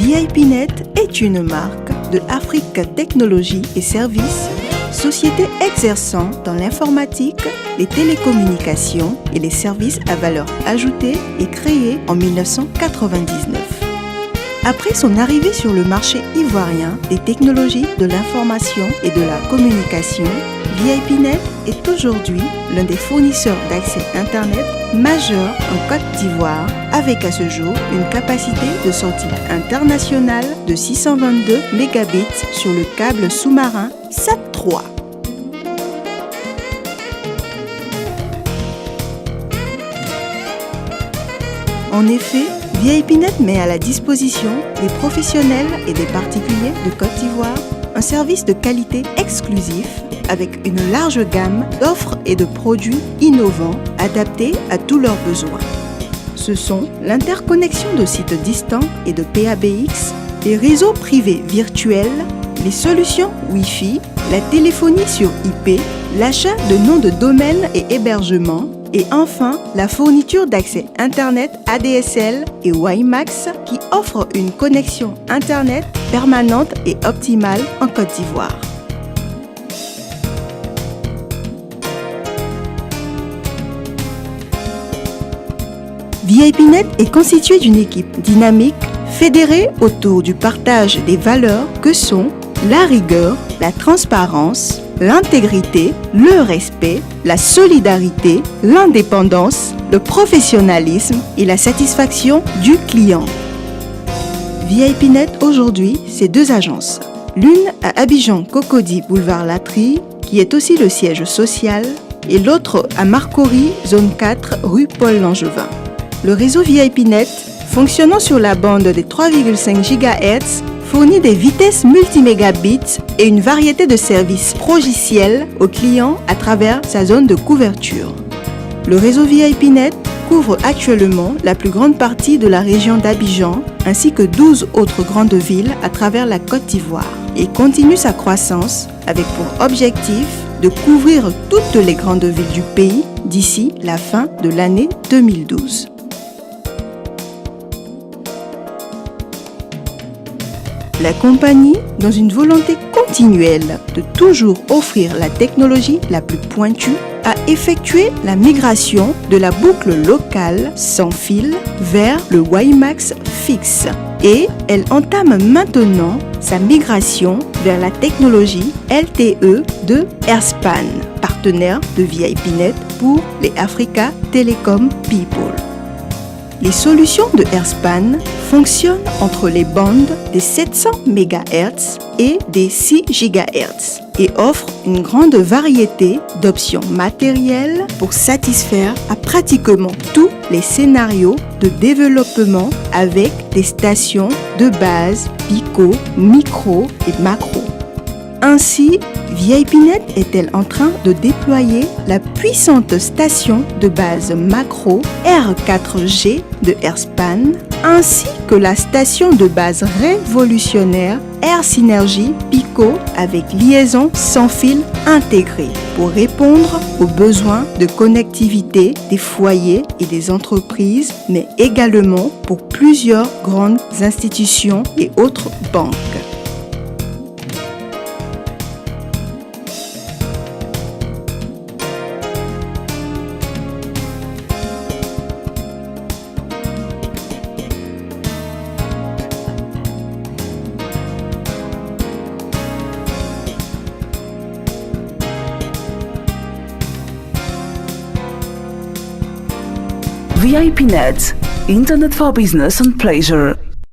VIPNet est une marque de Africa Technologies et Services, société exerçant dans l'informatique, les télécommunications et les services à valeur ajoutée et créée en 1999. Après son arrivée sur le marché ivoirien des technologies de l'information et de la communication, VIPNet est aujourd'hui l'un des fournisseurs d'accès Internet majeurs en Côte d'Ivoire, avec à ce jour une capacité de sortie internationale de 622 mégabits sur le câble sous-marin SAT3. En effet, VIPNet met à la disposition des professionnels et des particuliers de Côte d'Ivoire un service de qualité exclusif avec une large gamme d'offres et de produits innovants adaptés à tous leurs besoins. Ce sont l'interconnexion de sites distants et de PABX, les réseaux privés virtuels, les solutions Wi-Fi, la téléphonie sur IP, l'achat de noms de domaine et hébergement, et enfin la fourniture d'accès Internet ADSL et WiMAX qui offre une connexion Internet permanente et optimale en Côte d'Ivoire. VIPNet est constitué d'une équipe dynamique fédérée autour du partage des valeurs que sont la rigueur, la transparence, l'intégrité, le respect, la solidarité, l'indépendance, le professionnalisme et la satisfaction du client. VIPNet aujourd'hui, c'est 2 agences. L'une à Abidjan Cocody Boulevard Latry, qui est aussi le siège social, et l'autre à Marcory, zone 4, rue Paul Langevin. Le réseau VIPNet, fonctionnant sur la bande des 3,5 GHz, fournit des vitesses multimégabits et une variété de services progiciels aux clients à travers sa zone de couverture. Le réseau VIPNet couvre actuellement la plus grande partie de la région d'Abidjan ainsi que 12 autres grandes villes à travers la Côte d'Ivoire et continue sa croissance avec pour objectif de couvrir toutes les grandes villes du pays d'ici la fin de l'année 2012. La compagnie, dans une volonté continuelle de toujours offrir la technologie la plus pointue, a effectué la migration de la boucle locale sans fil vers le WiMAX fixe et elle entame maintenant sa migration vers la technologie LTE de Airspan, partenaire de VIPNet pour les Africa Telecom People. Les solutions de Airspan fonctionnent entre les bandes des 700 MHz et des 6 GHz et offrent une grande variété d'options matérielles pour satisfaire à pratiquement tous les scénarios de développement avec des stations de base pico, micro et macro. Ainsi, VIPNet est-elle en train de déployer la puissante station de base macro R4G de Airspan ainsi que la station de base révolutionnaire Air Synergy Pico avec liaison sans fil intégrée pour répondre aux besoins de connectivité des foyers et des entreprises, mais également pour plusieurs grandes institutions et autres banques. VIPNet, Internet for Business and Pleasure.